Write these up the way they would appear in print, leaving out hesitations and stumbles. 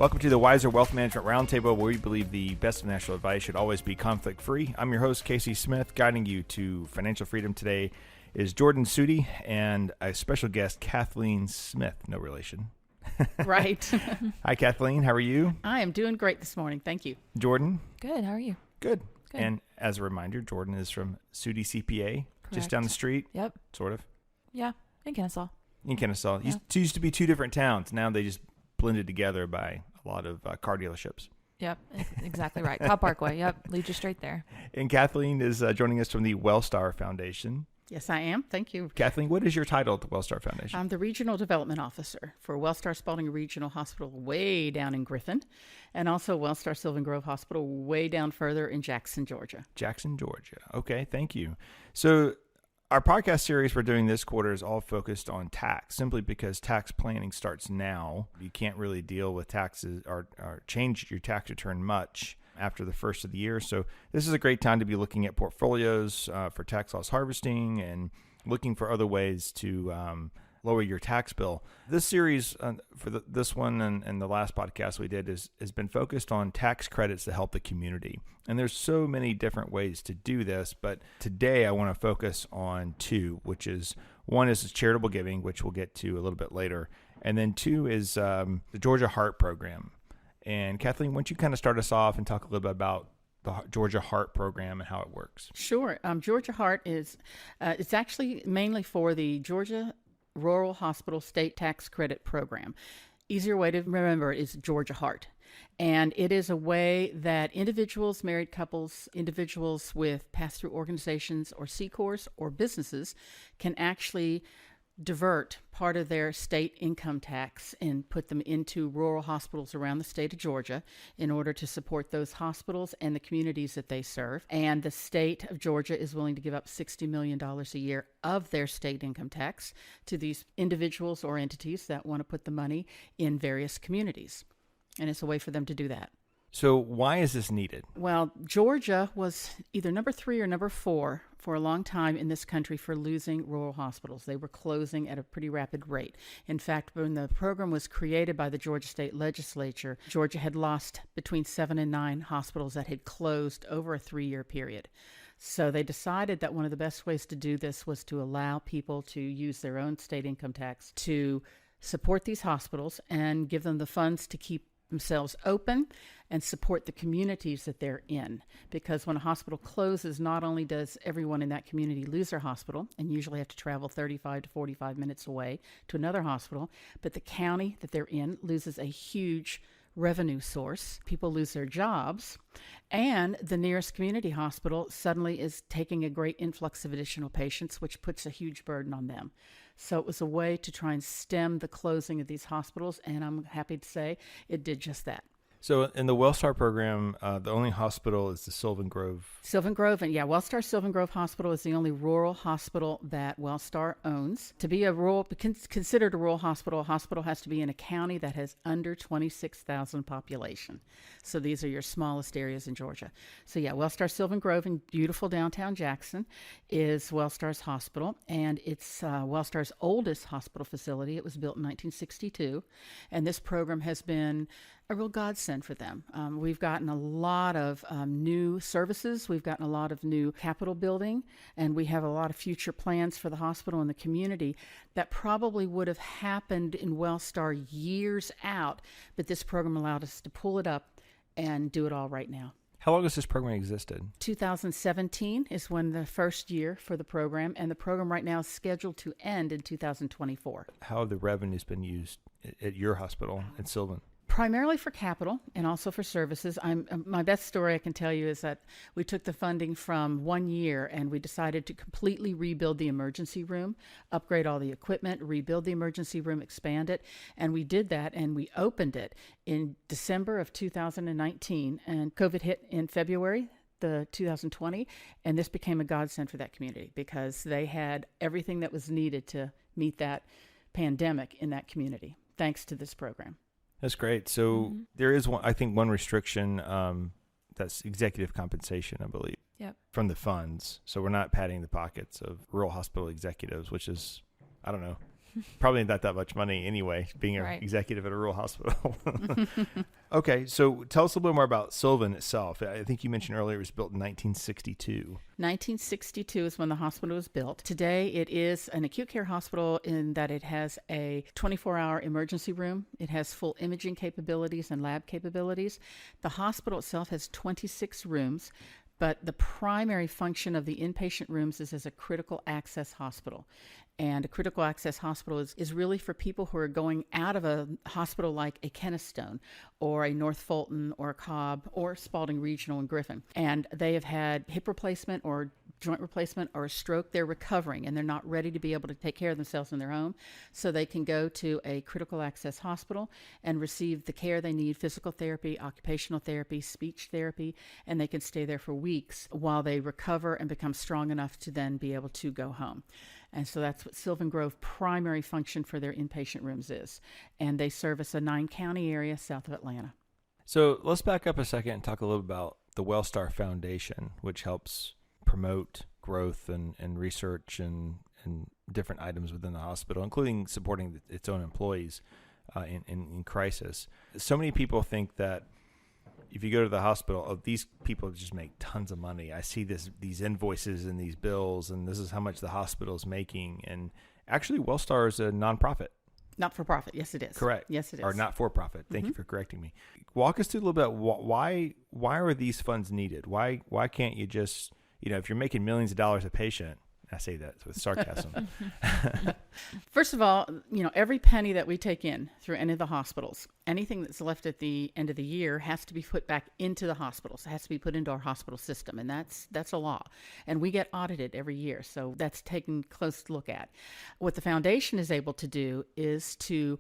Welcome to the Wiser Wealth Management Roundtable, where we believe the best financial advice should always be conflict-free. I'm your host, Casey Smith. Guiding you to financial freedom today is Jordan Sute and a special guest, Kathleen Smith. No relation. Right. Hi, Kathleen. How are you? I am doing great this morning. Thank you. Jordan? Good. How are you? Good. And as a reminder, Jordan is from Sute CPA, just down the street. Yep. Sort of. Yeah. In Kennesaw. In Kennesaw. Yeah. Used to be two different towns. Now they just blended together by a lot of car dealerships. Yep. Exactly right. Cobb Parkway. Yep. Leads you straight there. And Kathleen is joining us from the Wellstar Foundation. Yes, I am. Thank you. Kathleen, what is your title at the Wellstar Foundation? I'm the Regional Development Officer for Wellstar Spalding Regional Hospital way down in Griffin, and also Wellstar Sylvan Grove Hospital way down further in Jackson, Georgia. Jackson, Georgia. Okay, thank you. So our podcast series we're doing this quarter is all focused on tax, simply because tax planning starts now. You can't really deal with taxes or change your tax return much after the first of the year. So this is a great time to be looking at portfolios for tax loss harvesting and looking for other ways to lower your tax bill. This series for this one and the last podcast we did has been focused on tax credits to help the community. And there's so many different ways to do this, but today I want to focus on two, which is one is charitable giving, which we'll get to a little bit later. And then two is the Georgia Heart Program. And Kathleen, why don't you kind of start us off and talk a little bit about the Georgia Heart Program and how it works? Sure. Georgia Heart is it's actually mainly for the Georgia Rural Hospital State Tax Credit Program. Easier way to remember is Georgia Heart. And it is a way that individuals, married couples, individuals with pass-through organizations or C-Corps or businesses can actually divert part of their state income tax and put them into rural hospitals around the state of Georgia in order to support those hospitals and the communities that they serve. And the state of Georgia is willing to give up $60 million a year of their state income tax to these individuals or entities that want to put the money in various communities. And it's a way for them to do that. So why is this needed? Well, Georgia was either number 3 or number 4 for a long time in this country for losing rural hospitals. They were closing at a pretty rapid rate. In fact, when the program was created by the Georgia State Legislature, Georgia had lost between 7 and 9 hospitals that had closed over a 3-year period. So they decided that one of the best ways to do this was to allow people to use their own state income tax to support these hospitals and give them the funds to keep themselves open and support the communities that they're in. Because when a hospital closes, not only does everyone in that community lose their hospital and usually have to travel 35 to 45 minutes away to another hospital, but the county that they're in loses a huge revenue source. People lose their jobs, and the nearest community hospital suddenly is taking a great influx of additional patients, which puts a huge burden on them. So it was a way to try and stem the closing of these hospitals, and I'm happy to say it did just that. So in the Wellstar program, the only hospital is the Sylvan Grove. Sylvan Grove, and Wellstar Sylvan Grove Hospital is the only rural hospital that Wellstar owns. To be considered a rural hospital, a hospital has to be in a county that has under 26,000 population. So these are your smallest areas in Georgia. So Wellstar Sylvan Grove in beautiful downtown Jackson is Wellstar's hospital, and it's Wellstar's oldest hospital facility. It was built in 1962, and this program has been a real godsend for them. We've gotten a lot of new services. We've gotten a lot of new capital building, and we have a lot of future plans for the hospital and the community that probably would have happened in Wellstar years out, but this program allowed us to pull it up and do it all right now. How long has this program existed? 2017 is when the first year for the program, and the program right now is scheduled to end in 2024. How have the revenues been used at your hospital at Sylvan? Primarily for capital and also for services. My best story I can tell you is that we took the funding from 1 year and we decided to completely rebuild the emergency room, upgrade all the equipment, rebuild the emergency room, expand it. And we did that, and we opened it in December of 2019, and COVID hit in February the 2020, and this became a godsend for that community because they had everything that was needed to meet that pandemic in that community, thanks to this program. That's great. So there is one restriction that's executive compensation, I believe, from the funds. So we're not padding the pockets of rural hospital executives, which is, I don't know, Probably not that much money anyway, being an Right. executive at a rural hospital. Okay, so tell us a little bit more about Sylvan itself. I think you mentioned earlier it was built in 1962. 1962 is when the hospital was built. Today, it is an acute care hospital in that it has a 24-hour emergency room. It has full imaging capabilities and lab capabilities. The hospital itself has 26 rooms, but the primary function of the inpatient rooms is as a critical access hospital. And a critical access hospital is really for people who are going out of a hospital like a Kennestone or a North Fulton or a Cobb or Spalding Regional in Griffin. And they have had hip replacement or joint replacement or a stroke. They're recovering and they're not ready to be able to take care of themselves in their home. So they can go to a critical access hospital and receive the care they need, physical therapy, occupational therapy, speech therapy, and they can stay there for weeks while they recover and become strong enough to then be able to go home. And so that's what Sylvan Grove primary function for their inpatient rooms is. And they service a 9-county area south of Atlanta. So let's back up a second and talk a little about the Wellstar Foundation, which helps promote growth and research and different items within the hospital, including supporting its own employees in crisis. So many people think that if you go to the hospital, oh, these people just make tons of money. I see these invoices and these bills, and this is how much the hospital is making. And actually, Wellstar is a nonprofit. Not for profit. Yes, it is. Correct. Yes, it is. Or not for profit. Thank you for correcting me. Walk us through a little bit. Why are these funds needed? Why can't you just, if you're making millions of dollars a patient, I say that with sarcasm. First of all, every penny that we take in through any of the hospitals, anything that's left at the end of the year has to be put back into the hospitals. It has to be put into our hospital system, and that's a law. And we get audited every year, so that's taken a close look at. What the foundation is able to do is to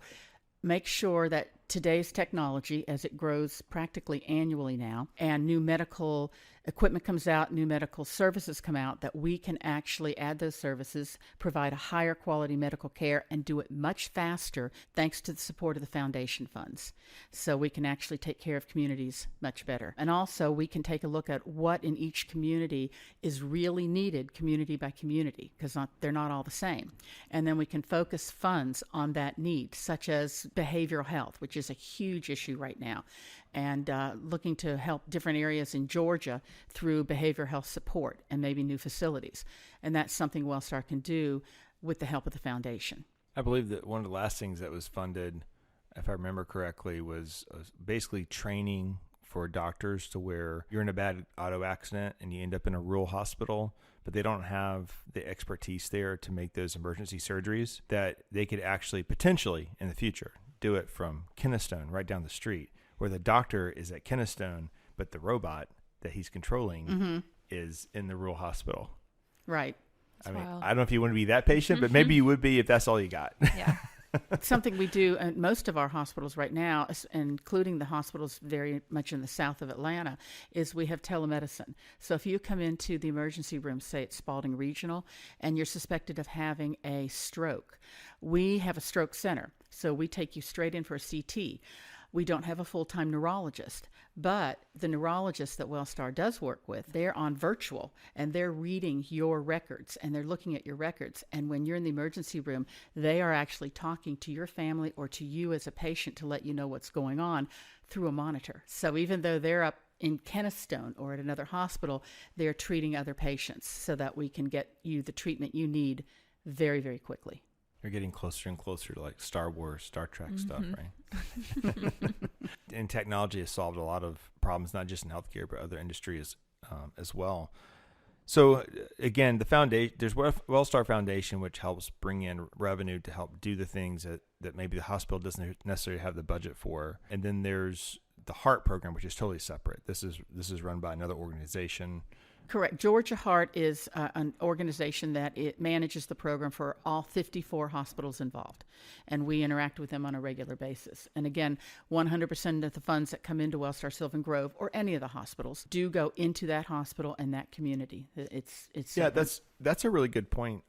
make sure that today's technology, as it grows practically annually now, and new medical equipment comes out, new medical services come out, that we can actually add those services, provide a higher quality medical care, and do it much faster thanks to the support of the foundation funds. So we can actually take care of communities much better. And also we can take a look at what in each community is really needed community by community, because they're not all the same. And then we can focus funds on that need, such as behavioral health, which is a huge issue right now, and looking to help different areas in Georgia through behavioral health support and maybe new facilities. And that's something Wellstar can do with the help of the foundation. I believe that one of the last things that was funded, if I remember correctly, was basically training for doctors to where you're in a bad auto accident and you end up in a rural hospital, but they don't have the expertise there to make those emergency surgeries, that they could actually potentially in the future do it from Kennestone right down the street, where the doctor is at Kennestone, but the robot that he's controlling is in the rural hospital. Right. I mean, wild. I don't know if you want to be that patient, but maybe you would be if that's all you got. Yeah. It's something we do at most of our hospitals right now, including the hospitals very much in the south of Atlanta, is we have telemedicine. So if you come into the emergency room, say at Spalding Regional, and you're suspected of having a stroke, we have a stroke center. So we take you straight in for a CT. We don't have a full-time neurologist, but the neurologist that Wellstar does work with, they're on virtual, and they're reading your records, and they're looking at your records. And when you're in the emergency room, they are actually talking to your family or to you as a patient to let you know what's going on through a monitor. So even though they're up in Kennestone or at another hospital, they're treating other patients so that we can get you the treatment you need very, very quickly. You're getting closer and closer to like Star Wars, Star Trek stuff, right? And technology has solved a lot of problems, not just in healthcare, but other industries as well. So again, the foundation, there's Wellstar Foundation, which helps bring in revenue to help do the things that maybe the hospital doesn't necessarily have the budget for. And then there's the HEART program, which is totally separate. This is run by another organization. Correct. Georgia Heart is an organization that it manages the program for all 54 hospitals involved, and we interact with them on a regular basis. And again, 100% of the funds that come into Wellstar Sylvan Grove or any of the hospitals do go into that hospital and that community. It's yeah, that's a really good point,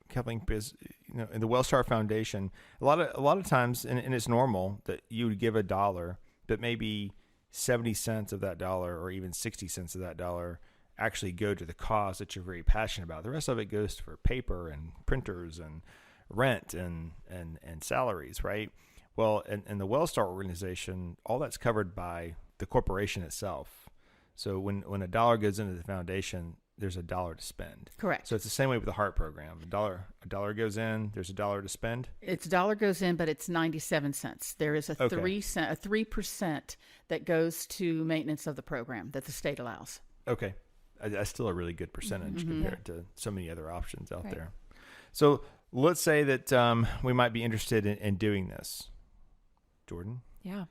Kathleen, because in the Wellstar Foundation, a lot of times, and it's normal that you would give $1, but maybe 70 cents of that dollar or even 60 cents of that dollar actually go to the cause that you're very passionate about. The rest of it goes for paper and printers and rent and salaries, right? Well, in the Wellstar organization, all that's covered by the corporation itself. So when a dollar goes into the foundation, there's a dollar to spend. Correct. So it's the same way with the heart program. A dollar goes in, there's a dollar to spend. It's $1 goes in, but it's 97 cents. There is a 3% that goes to maintenance of the program that the state allows. Okay. That's still a really good percentage compared to so many other options out Right. there. So let's say that we might be interested in doing this. Jordan? Yeah.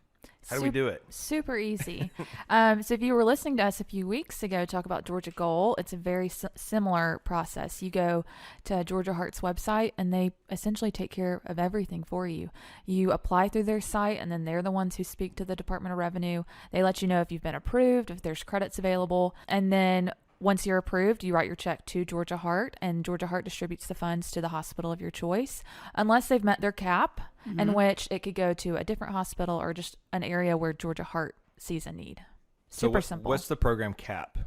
How do we do it? Super easy. So if you were listening to us a few weeks ago talk about Georgia Goal, it's a very similar process. You go to Georgia Heart's website and they essentially take care of everything for you. You apply through their site and then they're the ones who speak to the Department of Revenue. They let you know if you've been approved, if there's credits available. And then once you're approved, you write your check to Georgia Heart, and Georgia Heart distributes the funds to the hospital of your choice, unless they've met their cap, in which it could go to a different hospital or just an area where Georgia Heart sees a need. Super simple. What's the program cap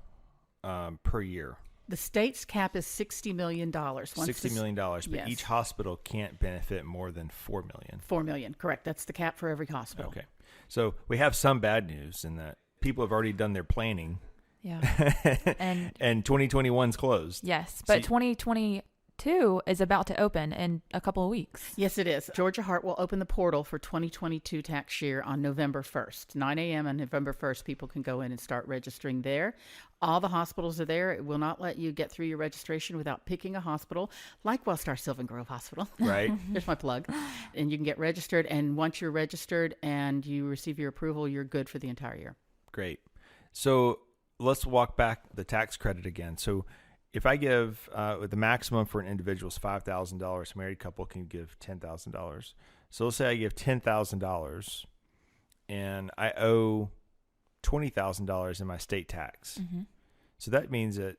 per year? The state's cap is $60 million. $60 million, but yes. each hospital can't benefit more than $4 million. $4 million, correct. That's the cap for every hospital. Okay. So we have some bad news in that people have already done their planning. Yeah. And 2021's closed. yes, but 2022 is about to open in a couple of weeks. Yes, it is. Georgia Heart will open the portal for 2022 tax year on November 1st. 9 a.m. on November 1st, people can go in and start registering there. All the hospitals are there. It will not let you get through your registration without picking a hospital, like Wellstar Sylvan Grove Hospital. Right. There's my plug. And you can get registered. And once you're registered and you receive your approval, you're good for the entire year. Great. So let's walk back the tax credit again. So if I give the maximum for an individual is $5,000, a married couple can give $10,000. So let's say I give $10,000 and I owe $20,000 in my state tax. Mm-hmm. So that means that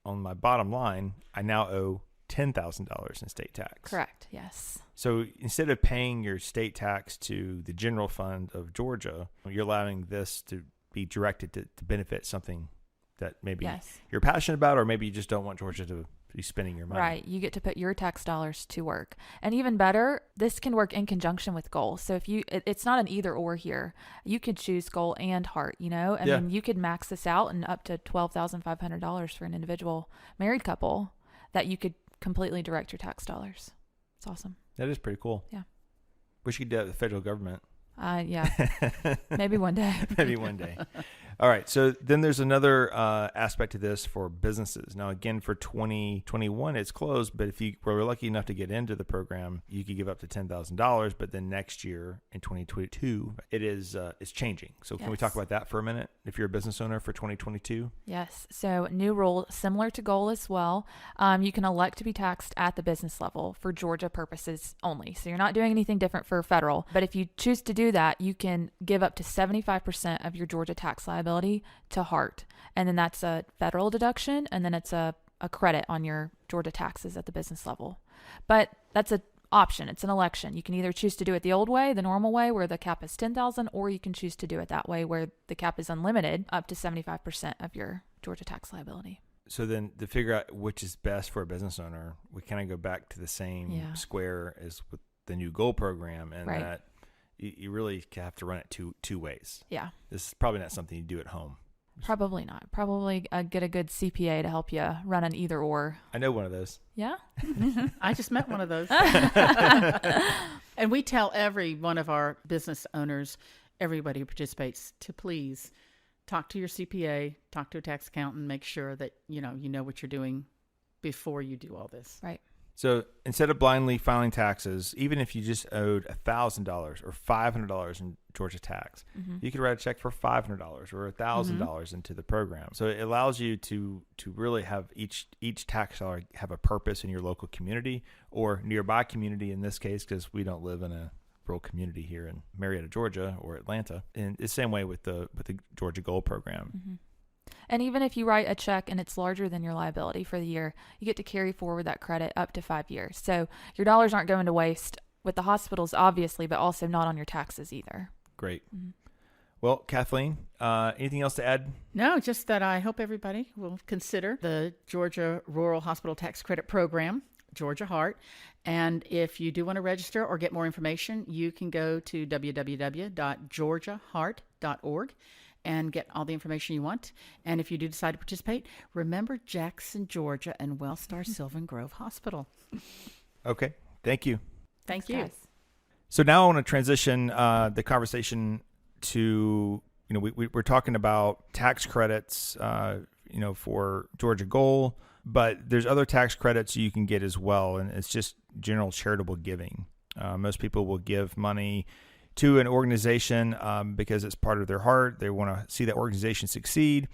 on my bottom line, I now owe $10,000 in state tax. Correct. Yes. So instead of paying your state tax to the general fund of Georgia, you're allowing this to be directed to benefit something that maybe Yes. you're passionate about, or maybe you just don't want Georgia to be spending your money. Right. You get to put your tax dollars to work. And even better, this can work in conjunction with Goal. So if it's not an either or here. You could choose Goal and Heart, and then you could max this out and up to $12,500 for an individual married couple that you could completely direct your tax dollars. It's awesome. That is pretty cool. Yeah. Wish you could do that with the federal government. Yeah. Maybe one day. Maybe one day. All right. So then there's another aspect to this for businesses. Now, again, for 2021, it's closed. But if you were lucky enough to get into the program, you could give up to $10,000. But then next year in 2022, it's changing. So can we talk about that for a minute? If you're a business owner for 2022? Yes. So new rule, similar to Goal as well. You can elect to be taxed at the business level for Georgia purposes only. So you're not doing anything different for federal. But if you choose to do that, you can give up to 75% of your Georgia tax liability to Heart. And then that's a federal deduction, and then it's a credit on your Georgia taxes at the business level. But that's an option. It's an election. You can either choose to do it the old way, the normal way, where the cap is $10,000, or you can choose to do it that way, where the cap is unlimited, up to 75% of your Georgia tax liability. So then to figure out which is best for a business owner, we kind of go back to the same square as with the new Goal program, and that you really have to run it two ways. Yeah. This is probably not something you do at home. Probably not. Probably get a good CPA to help you run an either or. I know one of those. Yeah? I just met one of those. And we tell every one of our business owners, everybody who participates, to please talk to your CPA, talk to a tax accountant, make sure that you know what you're doing before you do all this. Right. So instead of blindly filing taxes, even if you just owed $1,000 or $500 in Georgia tax, you could write a check for $500 or $1,000 into the program. So it allows you to really have each tax dollar have a purpose in your local community or nearby community in this case, because we don't live in a rural community here in Marietta, Georgia, or Atlanta. And the same way with the Georgia Goal program. Mm-hmm. And even if you write a check and it's larger than your liability for the year, you get to carry forward that credit up to 5 years. So your dollars aren't going to waste with the hospitals, obviously, but also not on your taxes either. Great. Mm-hmm. Well, Kathleen, anything else to add? No, just that I hope everybody will consider the Georgia Rural Hospital Tax Credit Program. Georgia Heart. And if you do want to register or get more information, you can go to www.georgiaheart.org and get all the information you want. And if you do decide to participate, remember Jackson, Georgia, and Wellstar Sylvan Grove Hospital. Okay. Thank you. Thank Thanks, you. guys. So now I want to transition the conversation to, we're talking about tax credits, for Georgia Goal, but there's other tax credits you can get as well. And it's just general charitable giving. Most people will give money to an organization because it's part of their heart. They want to see that organization succeed.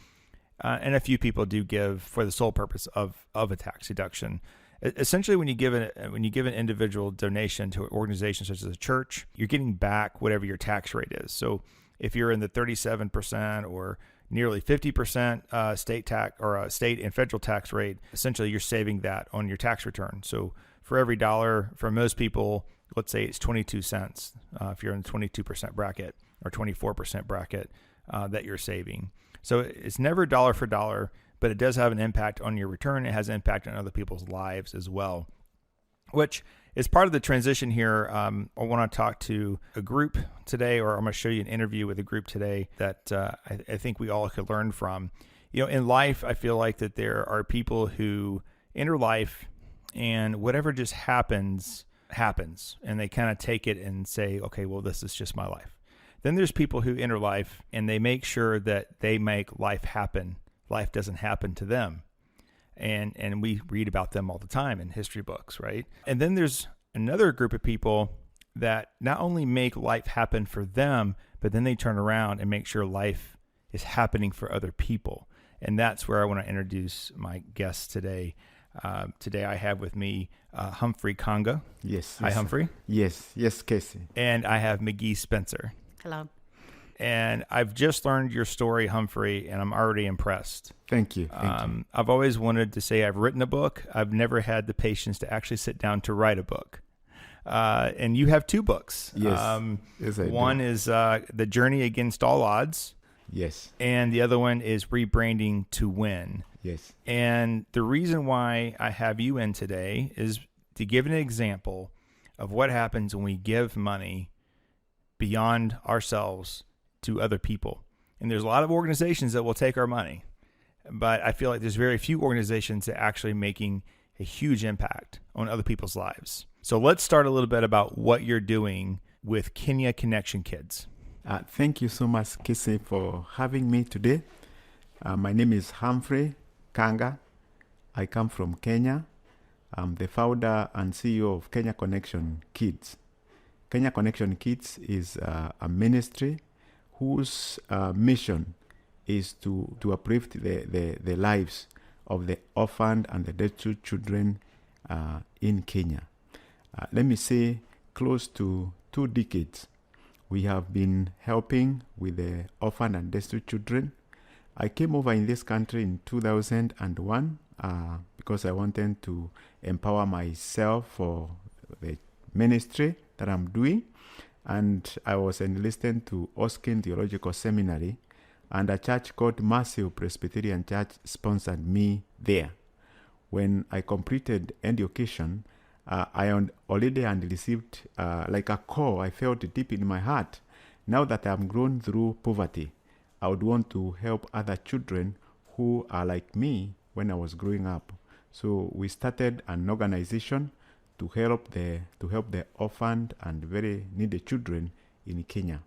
And a few people do give for the sole purpose of a tax deduction. Essentially, when you give an individual donation to an organization such as a church, you're getting back whatever your tax rate is. So if you're in the 37% or nearly 50% state tax or state and federal tax rate, essentially you're saving that on your tax return. So for every dollar, for most people, let's say it's 22 cents if you're in the 22% bracket or 24% bracket that you're saving. So it's never dollar for dollar, but it does have an impact on your return. It has an impact on other people's lives as well, which is part of the transition here. I want to talk to a group today, or I'm going to show you an interview with a group today that I think we all could learn from. In life, I feel like that there are people who enter life and whatever just happens, and they kind of take it and say, okay, well, this is just my life. Then there's people who enter life and they make sure that they make life happen. Life doesn't happen to them. And we read about them all the time in history books, right? And then there's another group of people that not only make life happen for them, but then they turn around and make sure life is happening for other people. And that's where I want to introduce my guests today. Today I have with me Humphrey Kanga. Yes. Hi, Humphrey. Yes, Casey. And I have McGee Spencer. Hello. And I've just learned your story, Humphrey, and I'm already impressed. Thank you. I've always wanted to say I've written a book. I've never had the patience to actually sit down to write a book. And you have two books. Yes. Yes, I one do. is The Journey Against All Odds. Yes. And the other one is Rebranding to Win. Yes. And the reason why I have you in today is to give an example of what happens when we give money beyond ourselves to other people. And there's a lot of organizations that will take our money, but I feel like there's very few organizations that are actually making a huge impact on other people's lives. So let's start a little bit about what you're doing with Kenya Connection Kids. Thank you so much, Casey, for having me today. My name is Humphrey Kanga. I come from Kenya. I'm the founder and CEO of Kenya Connection Kids. Kenya Connection Kids is a ministry whose mission is to uplift the lives of the orphaned and the destitute children in Kenya. Let me say, close to 2 decades, we have been helping with the orphaned and destitute children. I came over in this country in 2001 because I wanted to empower myself for the ministry that I'm doing. And I was enlisted to Oskin Theological Seminary, and a church called Mercy Presbyterian Church sponsored me there. When I completed education, I already had received like a call I felt deep in my heart. Now that I'm grown through poverty, I would want to help other children who are like me when I was growing up. So we started an organization to help the orphaned and very needy children in Kenya.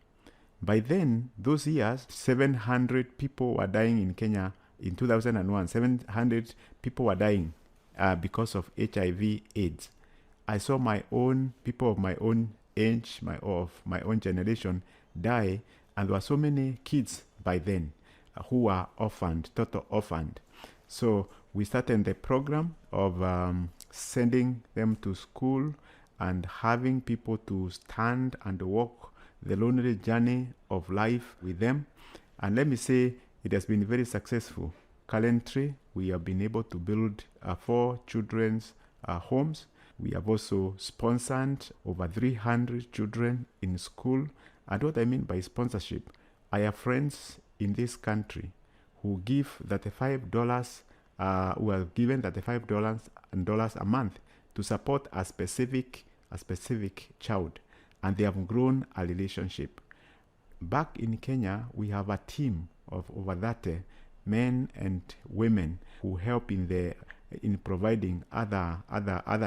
By then, those years, 700 people were dying in Kenya in 2001. 700 people were dying because of HIV/AIDS. I saw my own people of my own age, of my own generation die, and there were so many kids by then who were orphaned, total orphaned. So we started the program of sending them to school and having people to stand and walk the lonely journey of life with them. And let me say, it has been very successful. Currently, we have been able to build 4 children's homes. We have also sponsored over 300 children in school. And what I mean by sponsorship, I have friends in this country who give $35, who are given $35 a month to support a specific child, and they have grown a relationship. Back in Kenya, we have a team of over 30 men and women who help in providing other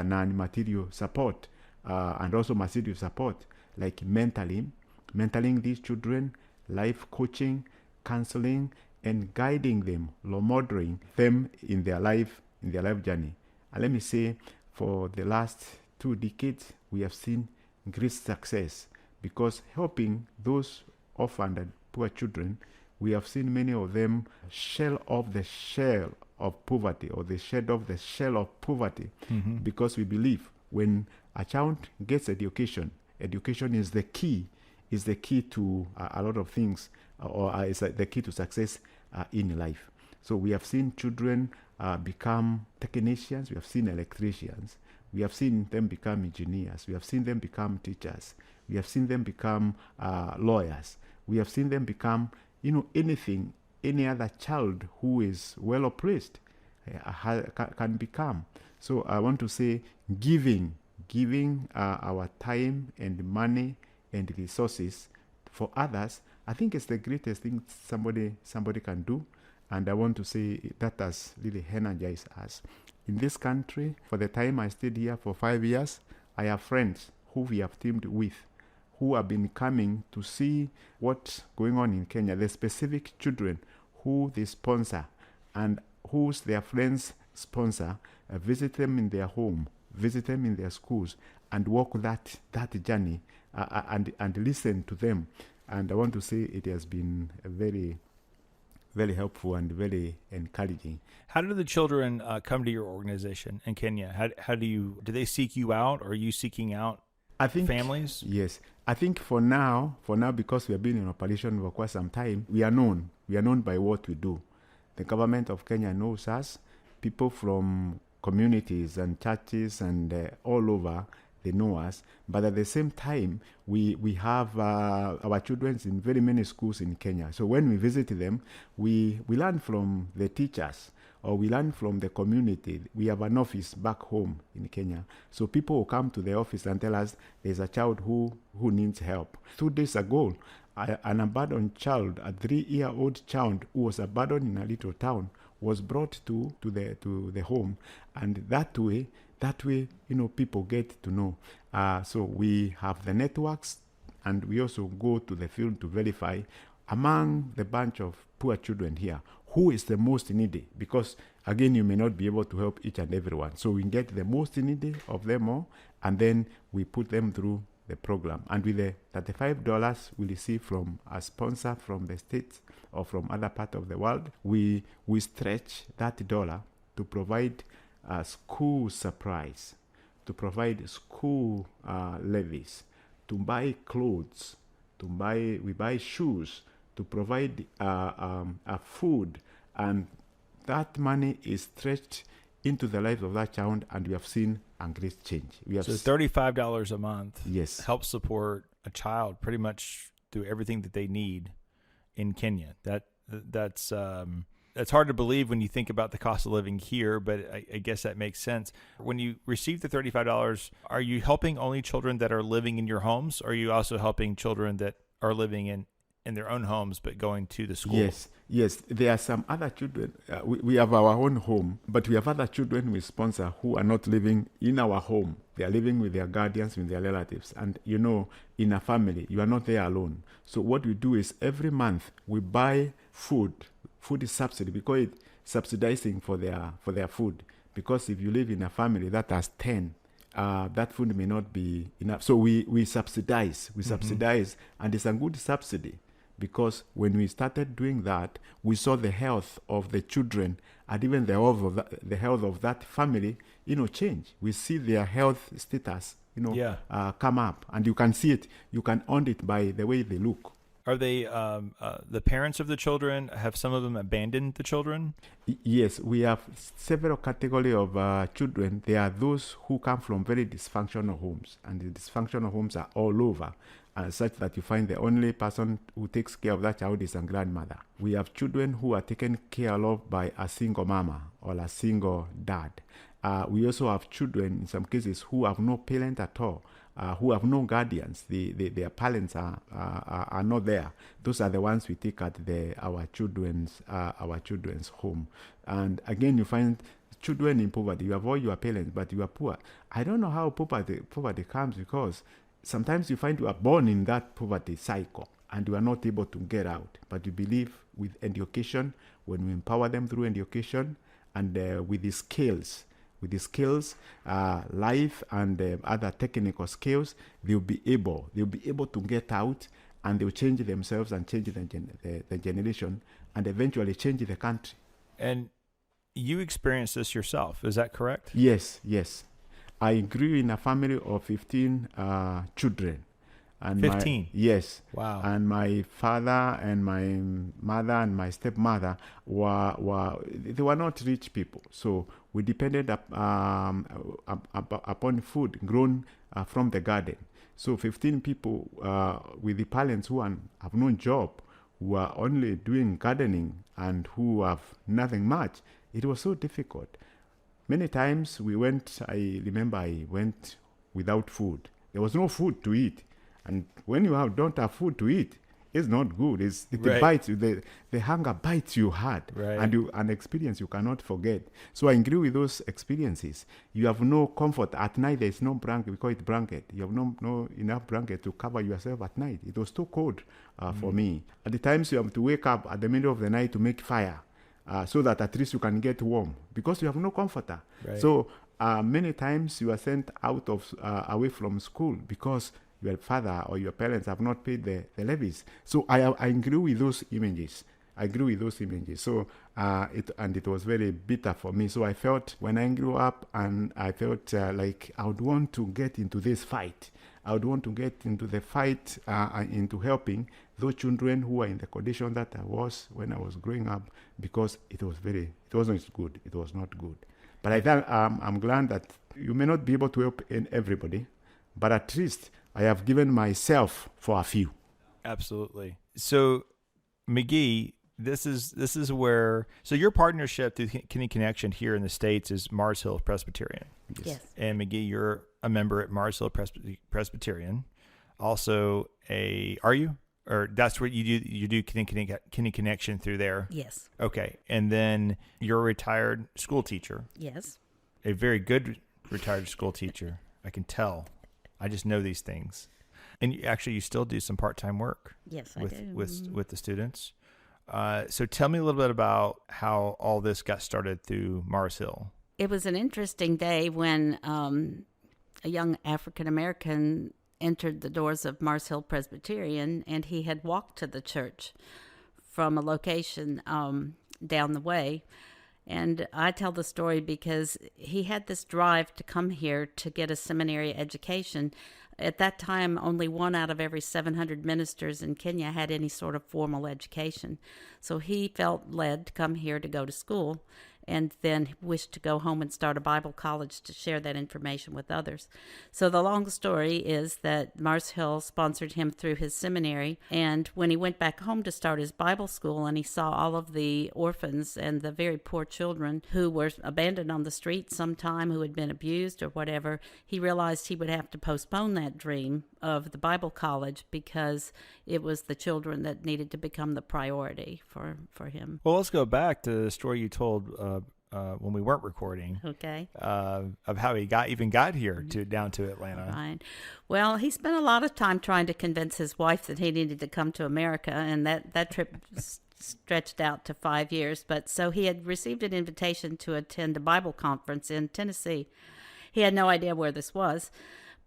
non-material support and also material support, like mentoring these children, life coaching, counseling, and guiding them, role modeling them in their life journey. And let me say, for the last 2 decades, we have seen great success, because helping those orphaned and poor children, we have seen many of them shed off the shell of poverty, or they shed off the shell of poverty, because we believe when a child gets education is the key to a lot of things, or is the key to success in life. So we have seen children become technicians, we have seen electricians, we have seen them become engineers, we have seen them become teachers, we have seen them become lawyers, we have seen them become, anything any other child who is well placed can become. So I want to say, giving our time and money and resources for others, I think it's the greatest thing somebody can do. And I want to say that has really energized us. In this country, for the time I stayed here for 5 years, I have friends who we have teamed with, who have been coming to see what's going on in Kenya, the specific children who they sponsor and whose their friends sponsor, visit them in their home, visit them in their schools, and walk that journey and listen to them. And I want to say it has been very, very helpful and very encouraging. How do the children come to your organization in Kenya? Do they seek you out, or are you seeking out families? Yes. I think for now, because we have been in operation for quite some time, we are known. We are known by what we do. The government of Kenya knows us. People from communities and churches and all over, they know us. But at the same time, we have our children in very many schools in Kenya. So when we visit them, we learn from the teachers, or we learn from the community. We have an office back home in Kenya. So people will come to the office and tell us there's a child who needs help. 2 days ago, an abandoned child, a 3-year-old child who was abandoned in a little town, was brought to the home. And that way, people get to know. So we have the networks, and we also go to the field to verify among the bunch of poor children here, who is the most needy? Because again, you may not be able to help each and everyone. So we get the most needy of them all, and then we put them through the program. And with the $35 we receive from a sponsor from the States or from other part of the world, we stretch that dollar to provide school supplies, to provide school levies, to buy clothes, we buy shoes, to provide food, and that money is stretched into the life of that child, and we have seen a great change. So $35 a month, yes, helps support a child pretty much through everything that they need in Kenya. That's hard to believe when you think about the cost of living here, but I guess that makes sense. When you receive the $35, are you helping only children that are living in your homes, or are you also helping children that are living in their own homes but going to the school? Yes. There are some other children. We have our own home, but we have other children we sponsor who are not living in our home. They are living with their guardians, with their relatives. And in a family, you are not there alone. So what we do is every month we buy food. Food is subsidy. We call it subsidizing for their food. Because if you live in a family that has 10, that food may not be enough. So we subsidize. Subsidize, and it's a good subsidy. Because when we started doing that, we saw the health of the children and even the health of that family, change. We see their health status, come up, and you can see it. You can own it by the way they look. Are they the parents of the children? Have some of them abandoned the children? Yes, we have several categories of children. There are those who come from very dysfunctional homes, and the dysfunctional homes are all over. Such that you find the only person who takes care of that child is a grandmother. We have children who are taken care of by a single mama or a single dad. We also have children, in some cases, who have no parent at all, who have no guardians. Their parents are not there. Those are the ones we take at our children's home. And again, you find children in poverty. You have all your parents, but you are poor. I don't know how poverty comes, because sometimes you find you are born in that poverty cycle and you are not able to get out. But you believe with education, when we empower them through education and with the skills, life and other technical skills, they'll be able to get out, and they'll change themselves and change the generation, and eventually change the country. And you experienced this yourself, is that correct? Yes. I grew in a family of 15 children. And 15? Yes. Wow. And my father and my mother and my stepmother they were not rich people. So we depended upon food grown from the garden. So 15 people with the parents who have no job, who are only doing gardening and who have nothing much. It was so difficult. Many times I remember I went without food. There was no food to eat. And when you don't have food to eat, it's not good. It Right. bites you. The hunger bites you hard. Right. And an experience you cannot forget. So I agree with those experiences. You have no comfort. At night, there is no blanket. We call it blanket. You have no enough blanket to cover yourself at night. It was too cold for me. At the times, you have to wake up at the middle of the night to make fire. So that at least you can get warm, because you have no comforter. Right. So many times you are sent out of away from school because your father or your parents have not paid the levies. So I agree with those images. So it was very bitter for me. So I felt when I grew up, and I felt like I would want to get into this fight. I would want to get into the fight, into helping those children who are in the condition that I was when I was growing up, because it wasn't good. It was not good. But I think I'm glad that you may not be able to help everybody, but at least I have given myself for a few. Absolutely. So, McGee, this is where, so your partnership through Kinney Connection here in the States is Mars Hill Presbyterian. Yes. And McGee, you're a member at Mars Hill Presbyterian. Also are you? Or that's what you do Kinney Connection through there? Yes. Okay. And then you're a retired school teacher. Yes. A very good retired school teacher. I can tell. I just know these things. And you still do some part-time work. Yes, with, I do. with the students. So tell me a little bit about how all this got started through Mars Hill. It was an interesting day when a young African-American entered the doors of Mars Hill Presbyterian, and he had walked to the church from a location down the way. And I tell the story because he had this drive to come here to get a seminary education. At that time, only 1 out of every 700 ministers in Kenya had any sort of formal education. So he felt led to come here to go to school, and then wished to go home and start a Bible college to share that information with others. So the long story is that Mars Hill sponsored him through his seminary, and when he went back home to start his Bible school and he saw all of the orphans and the very poor children who were abandoned on the street sometime, who had been abused or whatever, he realized he would have to postpone that dream of the Bible college because it was the children that needed to become the priority for him. Well, let's go back to the story you told when we weren't recording. Okay. Of how he got here down to Atlanta. Right. Well, he spent a lot of time trying to convince his wife that he needed to come to America, and that trip stretched out to 5 years. But so he had received an invitation to attend a Bible conference in Tennessee. He had no idea where this was.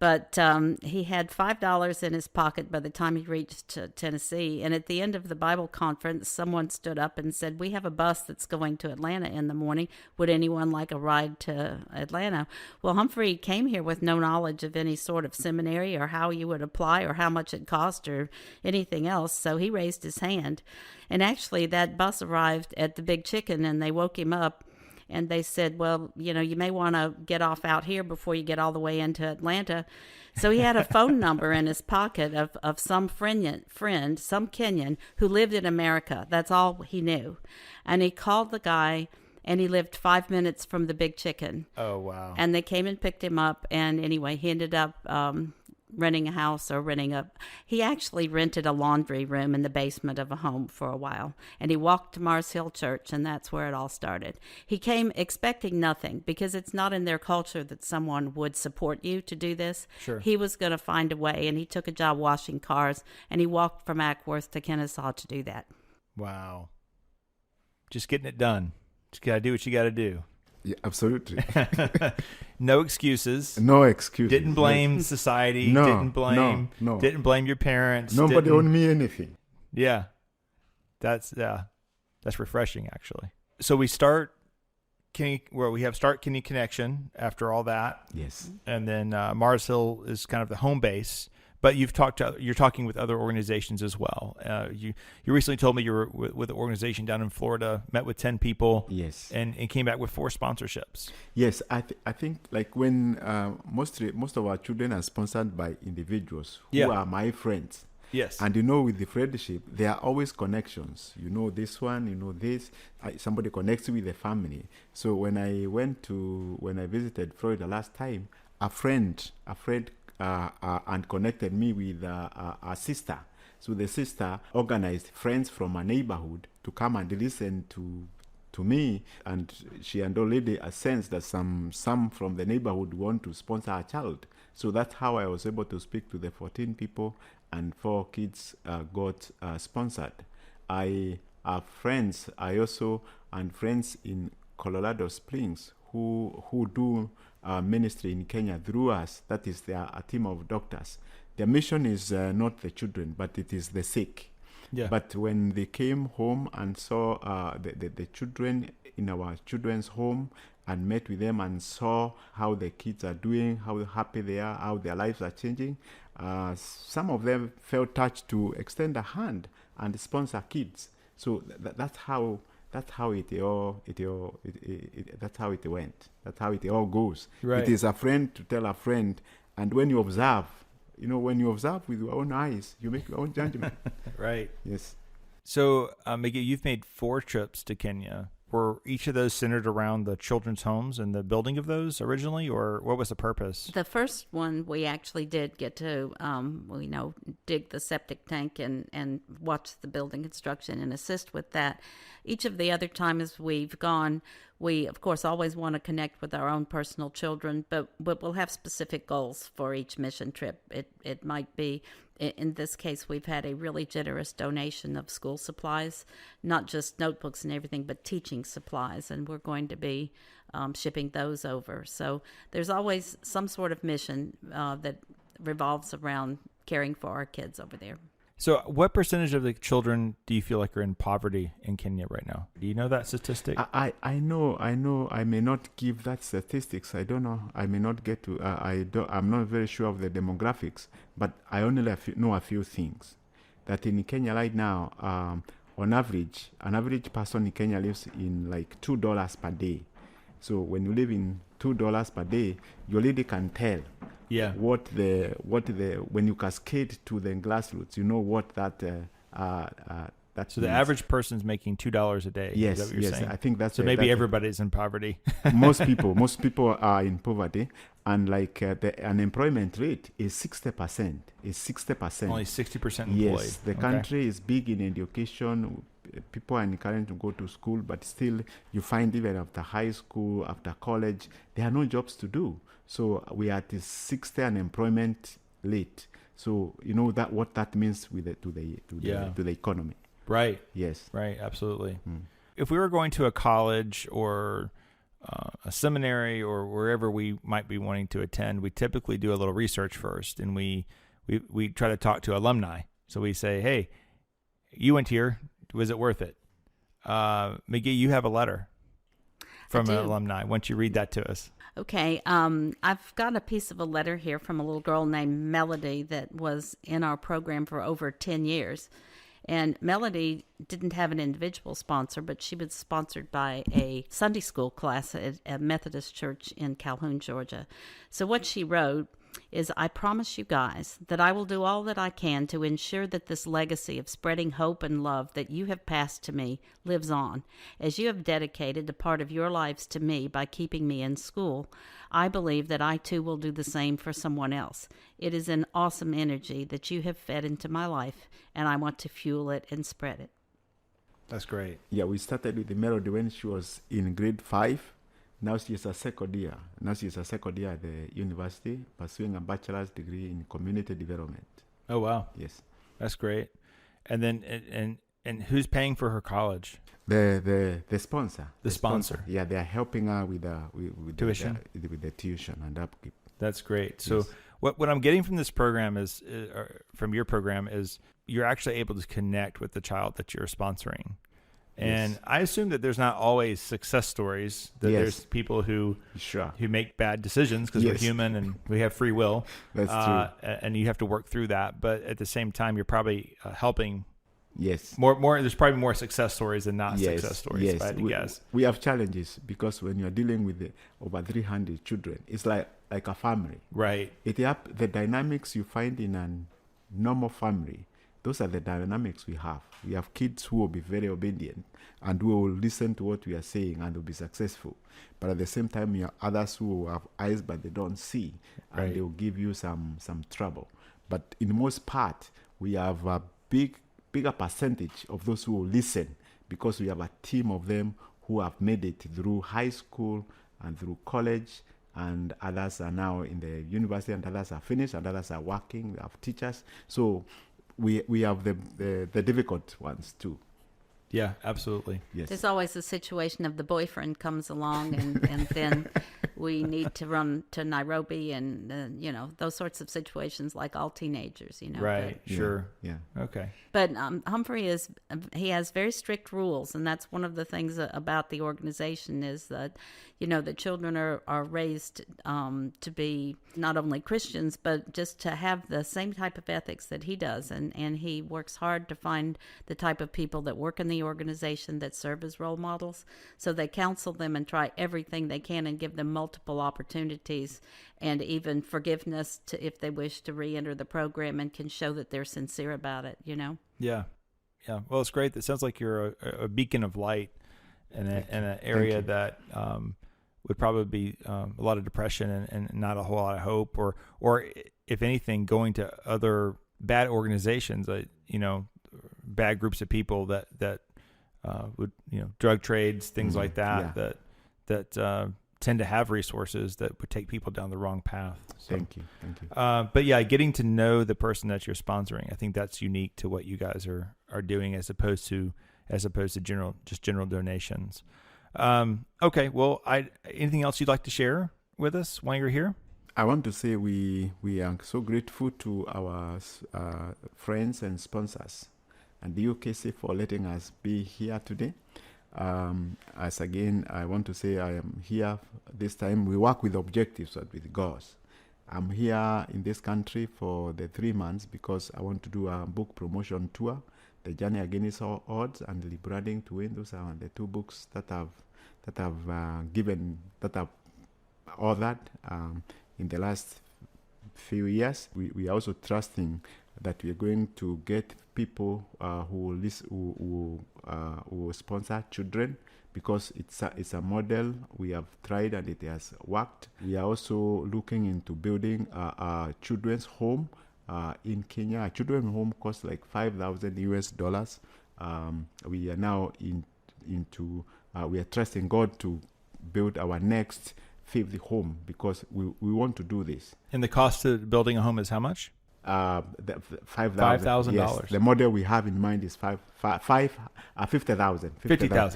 But he had $5 in his pocket by the time he reached Tennessee. And at the end of the Bible conference, someone stood up and said, "We have a bus that's going to Atlanta in the morning. Would anyone like a ride to Atlanta?" Well, Humphrey came here with no knowledge of any sort of seminary or how you would apply or how much it cost or anything else. So he raised his hand. And actually, that bus arrived at the Big Chicken, and they woke him up. And they said, "Well, you may want to get off out here before you get all the way into Atlanta." So he had a phone number in his pocket of some friend, some Kenyan who lived in America. That's all he knew. And he called the guy and he lived 5 minutes from the Big Chicken. Oh, wow. And they came and picked him up, and anyway, he ended up renting a house or he actually rented a laundry room in the basement of a home for a while, and he walked to Mars Hill Church, and that's where it all started. He came expecting nothing, because it's not in their culture that someone would support you to do this. Sure. He was going to find a way, and he took a job washing cars, and he walked from Ackworth to Kennesaw to do that. Wow. Just getting it done. Just got to do what you got to do. Yeah, absolutely. No excuses. No excuses. Didn't blame society. No, Didn't blame. no. Didn't blame your parents. Nobody didn't- owed me anything. Yeah. That's refreshing, actually. So we start we have Start Kenny Connection after all that. Yes. And then Mars Hill is kind of the home base. But you're talking with other organizations as well. You recently told me you were with an organization down in Florida, met with 10 people, Yes. and came back with 4 sponsorships. Yes, I think like when most of our children are sponsored by individuals who Yeah. are my friends. Yes. And with the friendship, there are always connections. This one, this. Somebody connects with the family. So when I visited Florida last time, a friend and connected me with a sister. So the sister organized friends from a neighborhood to come and listen to me, and she had already a sense that some from the neighborhood want to sponsor a child. So that's how I was able to speak to the 14 people, and 4 kids got sponsored. I have friends. I also and friends in Colorado Springs who do ministry in Kenya through us. That is a team of doctors. Their mission is not the children, but it is the sick. Yeah. But when they came home and saw the children in our children's home and met with them and saw how the kids are doing, how happy they are, how their lives are changing, some of them felt touched to extend a hand and sponsor kids. So that's how it went. That's how it all goes. Right. It is a friend to tell a friend, and when you observe, with your own eyes, you make your own judgment. Right. Yes. So, McGee, you've made 4 trips to Kenya. Were each of those centered around the children's homes and the building of those originally, or what was the purpose? The first one, we actually did get to, dig the septic tank and watch the building construction and assist with that. Each of the other times we've gone, we, of course, always want to connect with our own personal children, but we'll have specific goals for each mission trip. It might be, in this case, we've had a really generous donation of school supplies, not just notebooks and everything, but teaching supplies, and we're going to be shipping those over. So there's always some sort of mission that revolves around caring for our kids over there. So what percentage of the children do you feel like are in poverty in Kenya right now? Do you know that statistic? I know. I may not give that statistics. I don't know. I may not get to. I'm not very sure of the demographics, but I only know a few things. That in Kenya right now, on average, an average person in Kenya lives in like $2 per day. So when you live in $2 per day, you already can tell. Yeah. What the when you cascade to the grassroots, you know what that So the average person's making $2 a day. Yes, is that what you're saying? I think that's so. Maybe everybody's in poverty. most people are in poverty, and like the unemployment rate is 60%. Is 60%. Only 60% employed. Yes, the country is big in education. People are encouraged to go to school, but still you find even after high school, after college, there are no jobs to do. So we are at this 60 unemployment rate. So you know that what that means to the economy. Right. Yes. Right. Absolutely. If we were going to a college or a seminary or wherever we might be wanting to attend, we typically do a little research first, and we try to talk to alumni. So we say, "Hey, you went here. Was it worth it?" McGee, you have a letter from an alumni. Why don't you read that to us? Okay. I've got a piece of a letter here from a little girl named Melody that was in our program for over 10 years. And Melody didn't have an individual sponsor, but she was sponsored by a Sunday school class at a Methodist church in Calhoun, Georgia. So what she wrote is I promise you guys that I will do all that I can to ensure that this legacy of spreading hope and love that you have passed to me lives on. As you have dedicated a part of your lives to me by keeping me in school, I believe that I too will do the same for someone else. It is an awesome energy that you have fed into my life, and I want to fuel it and spread it. That's great. Yeah, we started with the Melody when she was in grade 5. Now she is a second year. Now she is a second year at the university, pursuing a bachelor's degree in community development. Oh, wow. Yes. That's great. And then, and who's paying for her college? The sponsor. The sponsor. Yeah, they are helping her with Tuition? with the tuition and upkeep. That's great. So Yes. what I'm getting from this program is, from your program, is you're actually able to connect with the child that you're sponsoring. And Yes. I assume that there's not always success stories, that Yes. there's people who Sure. make bad decisions because we're Yes. human and we have free will. That's true. And you have to work through that. But at the same time, you're probably helping Yes. more. There's probably more success stories than not success stories, Yes. if I had to guess. We have challenges because when you're dealing with over 300 children, it's like a family. Right. The dynamics you find in a normal family, those are the dynamics we have. We have kids who will be very obedient and who will listen to what we are saying and will be successful. But at the same time, you have others who have eyes but they don't see, and Right. they will give you some trouble. But in the most part, we have a bigger percentage of those who will listen because we have a team of them who have made it through high school and through college, and others are now in the university, and others are finished, and others are working. We have teachers. So we have the difficult ones too. Yeah, absolutely. Yes. There's always a situation of the boyfriend comes along and then we need to run to Nairobi and, those sorts of situations like all teenagers, Right. Yeah, Sure. Yeah. Okay. But Humphrey he has very strict rules, and that's one of the things about the organization is that, the children are raised to be not only Christians, but just to have the same type of ethics that he does. And he works hard to find the type of people that work in the organization that serve as role models. So they counsel them and try everything they can and give them multiple opportunities and even forgiveness if they wish to re-enter the program and can show that they're sincere about it, Yeah. Yeah. Well, it's great. It sounds like you're a beacon of light in an area that would probably be a lot of depression and not a whole lot of hope, or if anything, going to other bad organizations, bad groups of people that would, drug trades, things like that, Yeah. that tend to have resources that would take people down the wrong path. So, Thank you. but yeah, getting to know the person that you're sponsoring, I think that's unique to what you guys are doing as opposed to general donations. Okay. Well, anything else you'd like to share with us while you're here? I want to say we are so grateful to our friends and sponsors and the UKC for letting us be here today. As again, I want to say I am here this time. We work with objectives, but with goals. I'm here in this country for the 3 months because I want to do a book promotion tour, The Journey Against All Odds and Liberating to Win. Those are the 2 books that I've authored in the last few years. We are also trusting that we are going to get people who will sponsor children because it's a model we have tried and it has worked. We are also looking into building a children's home in Kenya. A children's home costs like $5,000 US. We are now we are trusting God to build our next 5th home because we want to do this. And the cost of building a home is how much? $5,000. Yes, the model we have in mind is 50,000. 50,000.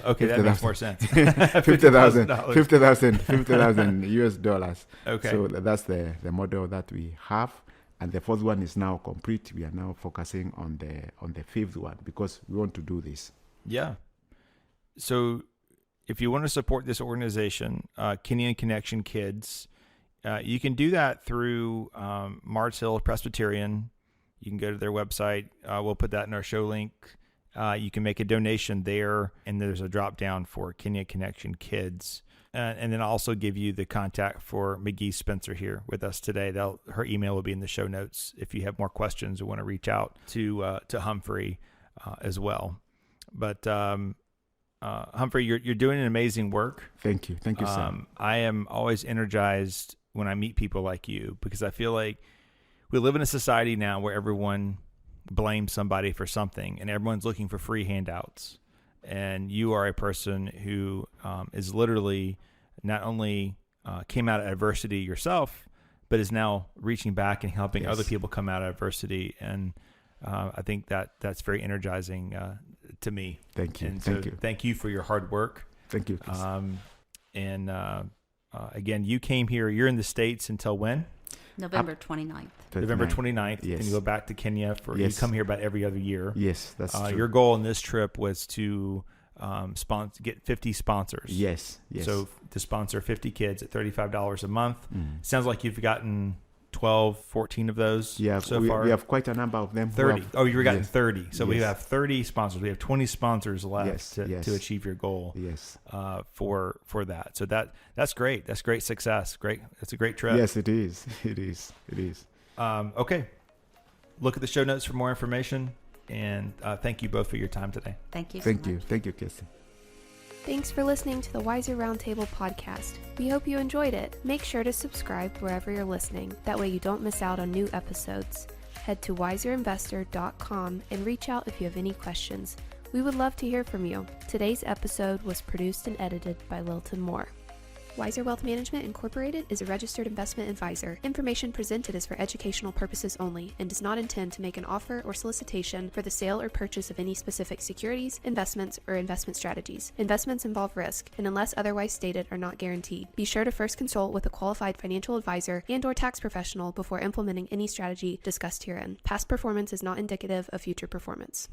Okay, that makes more sense. $50,000 US dollars. Okay. So that's the model that we have, and the 4th one is now complete. We are now focusing on the 5th one because we want to do this. Yeah. So, if you want to support this organization, Kenyan Connection Kids, you can do that through Mars Hill Presbyterian. You can go to their website. We'll put that in our show link. You can make a donation there, and there's a drop down for Kenyan Connection Kids. And then I'll also give you the contact for McGee Spencer here with us today. Her email will be in the show notes if you have more questions or want to reach out to Humphrey as well. But Humphrey, you're doing an amazing work. Thank you, Sam. I am always energized when I meet people like you, because I feel like we live in a society now where everyone blames somebody for something and everyone's looking for free handouts. And you are a person who is literally not only came out of adversity yourself, but is now reaching back and helping other people come out of adversity. And I think that's very energizing to me. Thank you. And so thank you for your hard work. Thank you. Again, you came here. You're in the States until when? November 29th. November 29th. Yes. And you go back to Kenya you come here about every other year. Yes, that's true. Your goal in this trip was to get 50 sponsors. Yes. So to sponsor 50 kids at $35 a month. Sounds like you've gotten 12, 14 of those so far. We have quite a number of them. 30. You've gotten 30. So we Yes. have 30 sponsors. We have 20 sponsors left Yes. to achieve your goal. Yes. For that. So that's great. That's great success. Great. That's a great trip. Yes, it is. It is. Okay. Look at the show notes for more information. And thank you both for your time today. Thank you. Thank you, Casey. Thanks for listening to the Wiser Roundtable podcast. We hope you enjoyed it. Make sure to subscribe wherever you're listening. That way you don't miss out on new episodes. Head to wiserinvestor.com and reach out if you have any questions. We would love to hear from you. Today's episode was produced and edited by Lilton Moore. Wiser Wealth Management Incorporated is a registered investment advisor. Information presented is for educational purposes only and does not intend to make an offer or solicitation for the sale or purchase of any specific securities, investments, or investment strategies. Investments involve risk and, unless otherwise stated, are not guaranteed. Be sure to first consult with a qualified financial advisor and/or tax professional before implementing any strategy discussed herein. Past performance is not indicative of future performance.